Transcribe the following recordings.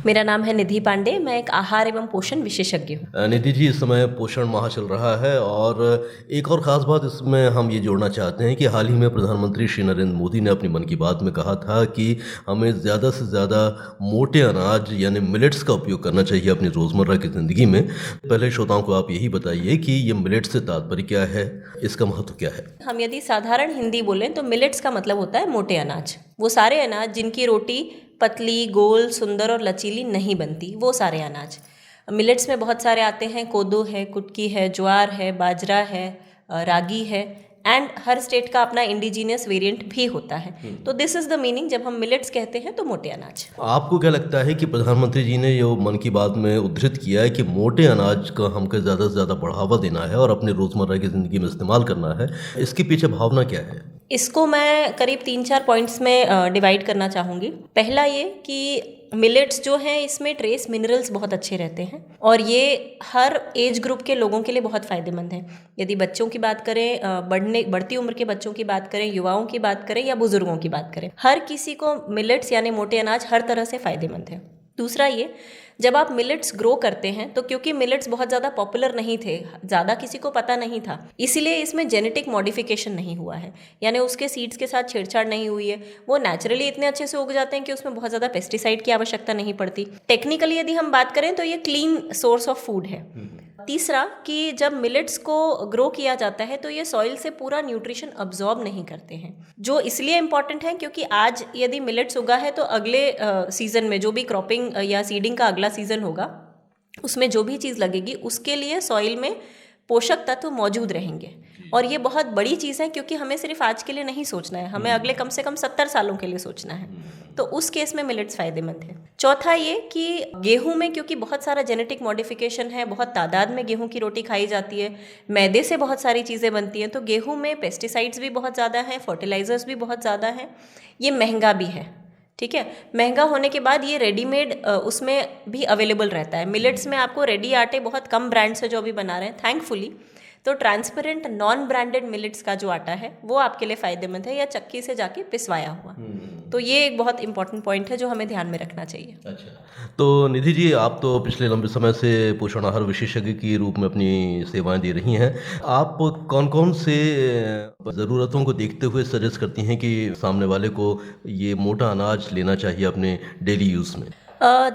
मेरा नाम है निधि पांडे, मैं एक आहार एवं पोषण विशेषज्ञ हूँ। निधि जी, इस समय पोषण माह चल रहा है और एक और ख़ास बात इसमें हम ये जोड़ना चाहते हैं कि हाल ही में प्रधानमंत्री श्री नरेंद्र मोदी ने अपनी मन की बात में कहा था कि हमें ज़्यादा से ज़्यादा मोटे अनाज यानी मिलेट्स का उपयोग करना चाहिए अपनी रोज़मर्रा की ज़िंदगी में। पहले श्रोताओं को आप यही बताइए कि ये मिलेट्स से तात्पर्य क्या है, इसका महत्व क्या है? हम यदि साधारण हिंदी बोलें तो मिलेट्स का मतलब होता है मोटे अनाज। वो सारे अनाज जिनकी रोटी पतली, गोल, सुंदर और लचीली नहीं बनती, वो सारे अनाज। मिलेट्स में बहुत सारे आते हैं, कोदो है, कुटकी है, ज्वार है, बाजरा है, रागी है, एंड हर स्टेट का अपना इंडिजीनियस वेरिएंट भी होता है। तो दिस इज़ द मीनिंग जब हम मिलेट्स कहते हैं तो मोटे अनाज। आपको क्या लगता है कि प्रधानमंत्री जी ने जो मन की बात में उद्धृत किया है कि मोटे अनाज का हमको ज़्यादा से ज़्यादा बढ़ावा देना है और अपनी रोज़मर्रा की ज़िंदगी में इस्तेमाल करना है, इसके पीछे भावना क्या है? इसको मैं करीब 3-4 पॉइंट्स में डिवाइड करना चाहूँगी। पहला ये कि मिलेट्स जो हैं इसमें ट्रेस मिनरल्स बहुत अच्छे रहते हैं और ये हर एज ग्रुप के लोगों के लिए बहुत फ़ायदेमंद हैं। यदि बच्चों की बात करें, बढ़ती उम्र के बच्चों की बात करें, युवाओं की बात करें या बुजुर्गों की बात करें, हर किसी को मिलेट्स यानी मोटे अनाज हर तरह से फ़ायदेमंद है। दूसरा ये, जब आप मिलेट्स ग्रो करते हैं तो क्योंकि मिलेट्स बहुत ज़्यादा पॉपुलर नहीं थे, ज़्यादा किसी को पता नहीं था, इसीलिए इसमें जेनेटिक मॉडिफिकेशन नहीं हुआ है, यानी उसके सीड्स के साथ छेड़छाड़ नहीं हुई है। वो नेचुरली इतने अच्छे से उग जाते हैं कि उसमें बहुत ज़्यादा पेस्टिसाइड की आवश्यकता नहीं पड़ती। टेक्निकली यदि हम बात करें तो ये क्लीन सोर्स ऑफ फूड है। तीसरा कि जब मिलेट्स को ग्रो किया जाता है तो ये सॉइल से पूरा न्यूट्रिशन अब्जॉर्ब नहीं करते हैं, जो इसलिए इम्पॉर्टेंट है क्योंकि आज यदि मिलेट्स उगा है तो अगले सीजन में जो भी क्रॉपिंग या सीडिंग का अगला सीजन होगा उसमें जो भी चीज़ लगेगी उसके लिए सॉइल में पोषक तत्व मौजूद रहेंगे। और ये बहुत बड़ी चीज़ है क्योंकि हमें सिर्फ आज के लिए नहीं सोचना है, हमें अगले कम से कम 70 सालों के लिए सोचना है। तो उस केस में मिलेट्स फ़ायदेमंद है। चौथा ये कि गेहूं में क्योंकि बहुत सारा जेनेटिक मॉडिफिकेशन है, बहुत तादाद में गेहूं की रोटी खाई जाती है, मैदे से बहुत सारी चीज़ें बनती हैं, तो गेहूं में पेस्टिसाइड्स भी बहुत ज़्यादा हैं, फर्टिलाइजर्स भी बहुत ज़्यादा हैं, ये महंगा भी है। ठीक है, महंगा होने के बाद ये रेडीमेड उसमें भी अवेलेबल रहता है। मिलेट्स में आपको रेडी आटे बहुत कम ब्रांड से जो अभी बना रहे हैं थैंकफुली, तो ट्रांसपेरेंट नॉन ब्रांडेड मिलेट्स का जो आटा है वो आपके लिए फ़ायदेमंद है, या चक्की से जाके पिसवाया हुआ। तो ये एक बहुत इंपॉर्टेंट पॉइंट है जो हमें ध्यान में रखना चाहिए। अच्छा, तो निधि जी, आप तो पिछले लंबे समय से पोषण आहार विशेषज्ञ के रूप में अपनी सेवाएं दे रही हैं। आप कौन-कौन से ज़रूरतों को देखते हुए सजेस्ट करती हैं कि सामने वाले को ये मोटा अनाज लेना चाहिए अपने डेली यूज़ में?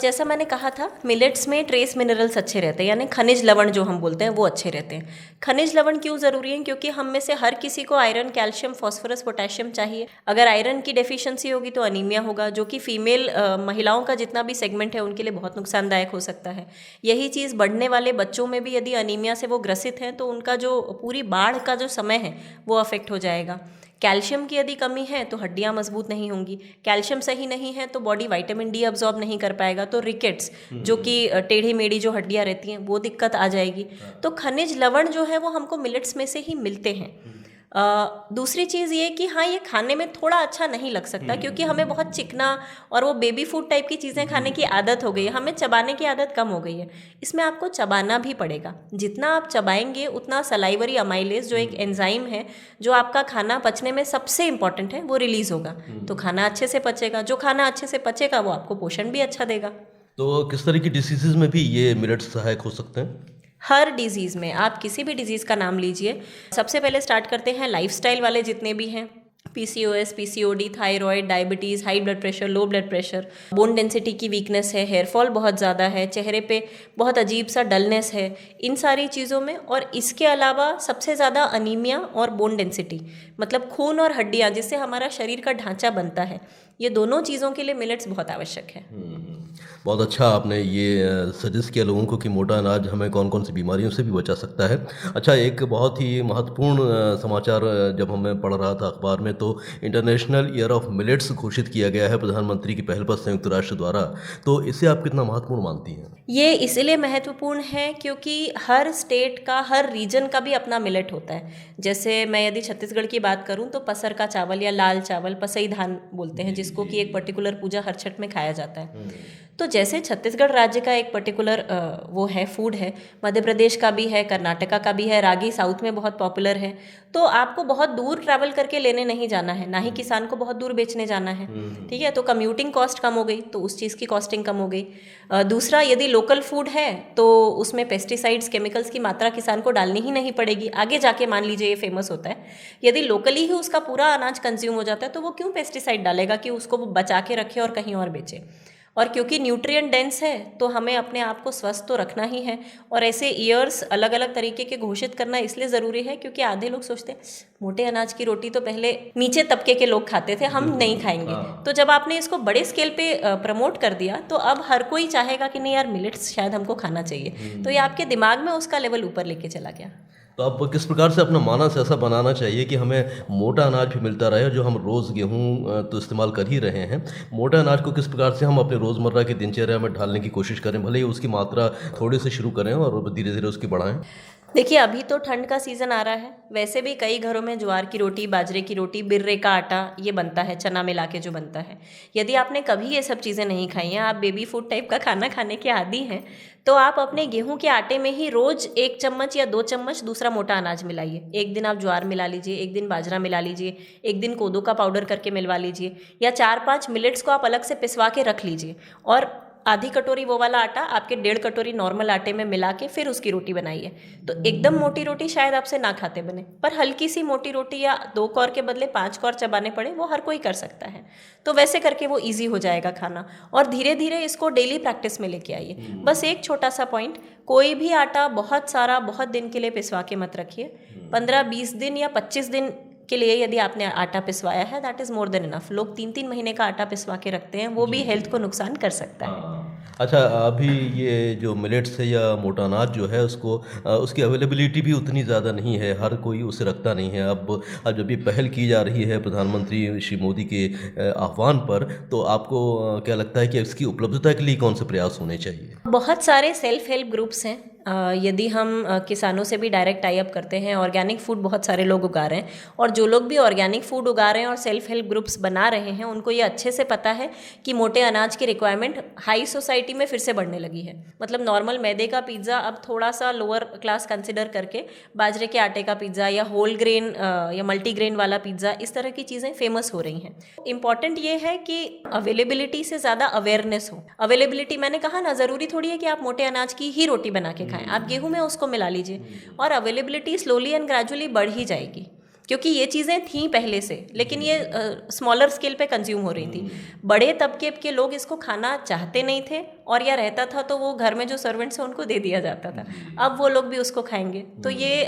जैसा मैंने कहा था, मिलेट्स में ट्रेस मिनरल्स अच्छे रहते हैं, यानी खनिज लवण जो हम बोलते हैं वो अच्छे रहते हैं। खनिज लवण क्यों ज़रूरी हैं? क्योंकि हम में से हर किसी को आयरन, कैल्शियम, फॉस्फोरस, पोटेशियम चाहिए। अगर आयरन की डेफिशिएंसी होगी तो अनीमिया होगा, जो कि फीमेल महिलाओं का जितना भी सेगमेंट है उनके लिए बहुत नुकसानदायक हो सकता है। यही चीज़ बढ़ने वाले बच्चों में भी यदि अनीमिया से वो ग्रसित हैं तो उनका जो पूरी बाढ़ का जो समय है वो अफेक्ट हो जाएगा। कैल्शियम की यदि कमी है तो हड्डियां मजबूत नहीं होंगी, कैल्शियम सही नहीं है तो बॉडी विटामिन डी अब्जॉर्ब नहीं कर पाएगा, तो रिकेट्स जो कि टेढ़ी मेढ़ी जो हड्डियां रहती हैं वो दिक्कत आ जाएगी। तो खनिज लवण जो है वो हमको मिलेट्स में से ही मिलते हैं। दूसरी चीज़ ये कि हाँ, ये खाने में थोड़ा अच्छा नहीं लग सकता क्योंकि हमें बहुत चिकना और वो बेबी फूड टाइप की चीज़ें खाने की आदत हो गई है, हमें चबाने की आदत कम हो गई है। इसमें आपको चबाना भी पड़ेगा, जितना आप चबाएंगे उतना सलाइवरी अमाइलेज जो एक एंजाइम है जो आपका खाना पचने में सबसे इंपॉर्टेंट है वो रिलीज़ होगा, तो खाना अच्छे से पचेगा। जो खाना अच्छे से पचेगा वो आपको पोषण भी अच्छा देगा। तो किस तरह की डिसीज़ेज़ में भी ये मिलेट्स सहायक हो सकते हैं? हर डिजीज़ में, आप किसी भी डिजीज़ का नाम लीजिए। सबसे पहले स्टार्ट करते हैं लाइफस्टाइल वाले जितने भी हैं, PCOS, PCOD, thyroid, diabetes, high blood pressure, low blood pressure, bone density की वीकनेस है, हेयर फॉल बहुत ज़्यादा है, चेहरे पे बहुत अजीब सा डलनेस है, इन सारी चीज़ों में। और इसके अलावा सबसे ज़्यादा अनीमिया और बोन डेंसिटी, मतलब खून और हड्डियाँ जिससे हमारा शरीर का ढांचा बनता है, ये दोनों चीज़ों के लिए मिलेट्स बहुत आवश्यक है। बहुत अच्छा आपने ये सजेस्ट किया लोगों को कि मोटा अनाज हमें कौन कौन सी बीमारियों से भी बचा सकता है। अच्छा, एक बहुत ही महत्वपूर्ण समाचार जब हमें पढ़ रहा था अखबार में, तो इंटरनेशनल ईयर ऑफ मिलेट्स घोषित किया गया है प्रधानमंत्री की पहल पर संयुक्त राष्ट्र द्वारा। तो इसे आप कितना महत्वपूर्ण मानती हैं? ये इसलिए महत्वपूर्ण है क्योंकि हर स्टेट का, हर रीजन का भी अपना मिलेट होता है। जैसे मैं यदि छत्तीसगढ़ की बात करूं तो पसर का चावल या लाल चावल, पसई धान बोलते हैं जिसको कि एक पर्टिकुलर पूजा हर छठ में खाया जाता है। तो जैसे छत्तीसगढ़ राज्य का एक पर्टिकुलर वो है फूड है, मध्य प्रदेश का भी है, कर्नाटका का भी है, रागी साउथ में बहुत पॉपुलर है। तो आपको बहुत दूर ट्रैवल करके लेने नहीं जाना है, ना ही किसान को बहुत दूर बेचने जाना है, ठीक है। तो कम्यूटिंग कॉस्ट कम हो गई, तो उस चीज़ की कॉस्टिंग कम हो गई। दूसरा, यदि लोकल फूड है तो उसमें पेस्टिसाइड्स केमिकल्स की मात्रा किसान को डालनी ही नहीं पड़ेगी। आगे जाके मान लीजिए ये फेमस होता है, यदि लोकली ही उसका पूरा अनाज कंज्यूम हो जाता है तो वो क्यों पेस्टिसाइड डालेगा कि उसको वो बचा के रखे और कहीं और बेचे। और क्योंकि न्यूट्रिएंट डेंस है तो हमें अपने आप को स्वस्थ तो रखना ही है। और ऐसे ईयर्स अलग अलग तरीके के घोषित करना इसलिए ज़रूरी है क्योंकि आधे लोग सोचते हैं मोटे अनाज की रोटी तो पहले नीचे तबके के लोग खाते थे, हम नहीं खाएंगे। तो जब आपने इसको बड़े स्केल पे प्रमोट कर दिया तो अब हर कोई चाहेगा कि नहीं यार मिलेट्स शायद हमको खाना चाहिए, तो ये आपके दिमाग में उसका लेवल ऊपर लेके चला गया। तो अब किस प्रकार से अपना मानस ऐसा बनाना चाहिए कि हमें मोटा अनाज भी मिलता रहे, जो हम रोज़ गेहूँ तो इस्तेमाल कर ही रहे हैं, मोटा अनाज को किस प्रकार से हम अपने रोज़मर्रा की दिनचर्या में ढालने की कोशिश करें, भले ही उसकी मात्रा थोड़ी से शुरू करें और धीरे धीरे उसकी बढ़ाएं। देखिए, अभी तो ठंड का सीज़न आ रहा है, वैसे भी कई घरों में ज्वार की रोटी, बाजरे की रोटी, बिर्रे का आटा ये बनता है, चना मिला के जो बनता है। यदि आपने कभी ये सब चीज़ें नहीं खाई हैं, आप बेबी फूड टाइप का खाना खाने के आदी हैं, तो आप अपने गेहूं के आटे में ही रोज़ 1 चम्मच या 2 चम्मच दूसरा मोटा अनाज मिलाइए। एक दिन आप ज्वार मिला लीजिए, एक दिन बाजरा मिला लीजिए, एक दिन कोदो का पाउडर करके मिलवा लीजिए, या 4-5 मिलेट्स को आप अलग से पिसवा के रख लीजिए और आधी कटोरी वो वाला आटा आपके 1.5 कटोरी नॉर्मल आटे में मिला के फिर उसकी रोटी बनाइए। तो एकदम मोटी रोटी शायद आपसे ना खाते बने, पर हल्की सी मोटी रोटी या 2 कौर के बदले 5 कौर चबाने पड़े, वो हर कोई कर सकता है। तो वैसे करके वो इजी हो जाएगा खाना, और धीरे धीरे इसको डेली प्रैक्टिस में लेके आइए। बस एक छोटा सा पॉइंट, कोई भी आटा बहुत सारा बहुत दिन के लिए पिसवा के मत रखिए। 15-20 दिन या 25 दिन के लिए यदि आपने आटा पिसवाया है, that is more than enough. लोग 3-3 महीने का आटा पिसवा के रखते हैं, वो भी हेल्थ को नुकसान कर सकता है। अच्छा, अभी ये जो मिलेट्स है या मोटा अनाज जो है उसको उसकी अवेलेबिलिटी भी उतनी ज़्यादा नहीं है, हर कोई उसे रखता नहीं है। अब जब ये पहल की जा रही है प्रधानमंत्री श्री मोदी के आह्वान पर, तो आपको क्या लगता है कि इसकी उपलब्धता के लिए कौन से प्रयास होने चाहिए? बहुत सारे सेल्फ हेल्प ग्रुप्स हैं। यदि हम किसानों से भी डायरेक्ट टाई अप करते हैं, ऑर्गेनिक फूड बहुत सारे लोग उगा रहे हैं, और जो लोग भी ऑर्गेनिक फूड उगा रहे हैं और सेल्फ हेल्प ग्रुप्स बना रहे हैं, उनको ये अच्छे से पता है कि मोटे अनाज की रिक्वायरमेंट हाई सोसाइटी में फिर से बढ़ने लगी है। मतलब नॉर्मल मैदे का पिज़्ज़ा अब थोड़ा सा लोअर क्लास कंसिडर करके बाजरे के आटे का पिज़्ज़ा या होल ग्रेन या मल्टीग्रेन वाला पिज़्ज़ा, इस तरह की चीज़ें फेमस हो रही हैं। इंपॉर्टेंट ये है कि अवेलेबिलिटी से ज़्यादा अवेयरनेस हो। अवेलेबिलिटी मैंने कहा ना, ज़रूरी थोड़ी है कि आप मोटे अनाज की ही रोटी बना के खाएं, आप गेहूं में उसको मिला लीजिए, और अवेलेबिलिटी स्लोली एंड ग्रेजुअली बढ़ ही जाएगी। क्योंकि ये चीज़ें थीं पहले से, लेकिन ये स्मॉलर स्केल पे कंज्यूम हो रही थी। बड़े तबके के लोग इसको खाना चाहते नहीं थे, और या रहता था तो वो घर में जो सर्वेंट्स हैं उनको दे दिया जाता था। अब वो लोग भी उसको खाएंगे, तो ये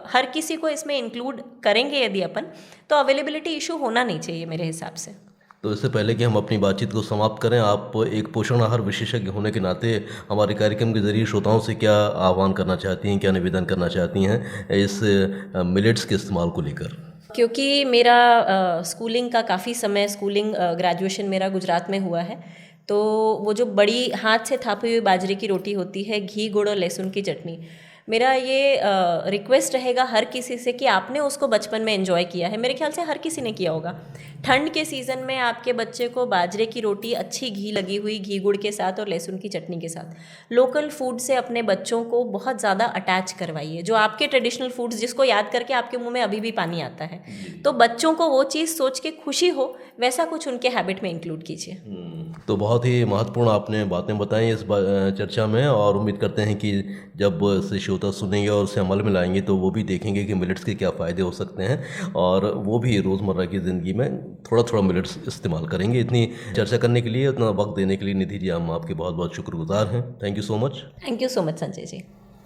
हर किसी को इसमें इंक्लूड करेंगे यदि अपन, तो अवेलेबिलिटी इशू होना नहीं चाहिए मेरे हिसाब से। तो इससे पहले कि हम अपनी बातचीत को समाप्त करें, आप एक पोषण आहार विशेषज्ञ होने के नाते हमारे कार्यक्रम के जरिए श्रोताओं से क्या आह्वान करना चाहती हैं, क्या निवेदन करना चाहती हैं इस मिलेट्स के इस्तेमाल को लेकर? क्योंकि मेरा स्कूलिंग का काफ़ी समय, ग्रेजुएशन मेरा गुजरात में हुआ है, तो वो जो बड़ी हाथ से थापी हुई बाजरे की रोटी होती है, घी गुड़ और लहसुन की चटनी, मेरा ये रिक्वेस्ट रहेगा हर किसी से कि आपने उसको बचपन में एंजॉय किया है। मेरे ख्याल से हर किसी ने किया होगा। ठंड के सीज़न में आपके बच्चे को बाजरे की रोटी अच्छी घी लगी हुई, घी गुड़ के साथ और लहसुन की चटनी के साथ, लोकल फूड से अपने बच्चों को बहुत ज़्यादा अटैच करवाइए। जो आपके ट्रेडिशनल फूड्स जिसको याद करके आपके मुंह में अभी भी पानी आता है, तो बच्चों को वो चीज़ सोच के खुशी हो, वैसा कुछ उनके हैबिट में इंक्लूड कीजिए। तो बहुत ही महत्वपूर्ण आपने बातें बताई इस चर्चा में, और उम्मीद करते हैं कि जब से श्रोता सुनेंगे और उसे अमल में लाएंगे तो वो भी देखेंगे कि मिलेट्स के क्या फ़ायदे हो सकते हैं, और वो भी रोज़मर्रा की ज़िंदगी में थोड़ा थोड़ा मिलेट्स इस्तेमाल करेंगे। इतनी चर्चा करने के लिए, इतना वक्त देने के लिए निधि जी, हम आपके बहुत बहुत शुक्रगुजार हैं। Thank you so much. Thank you so much Sanjay ji.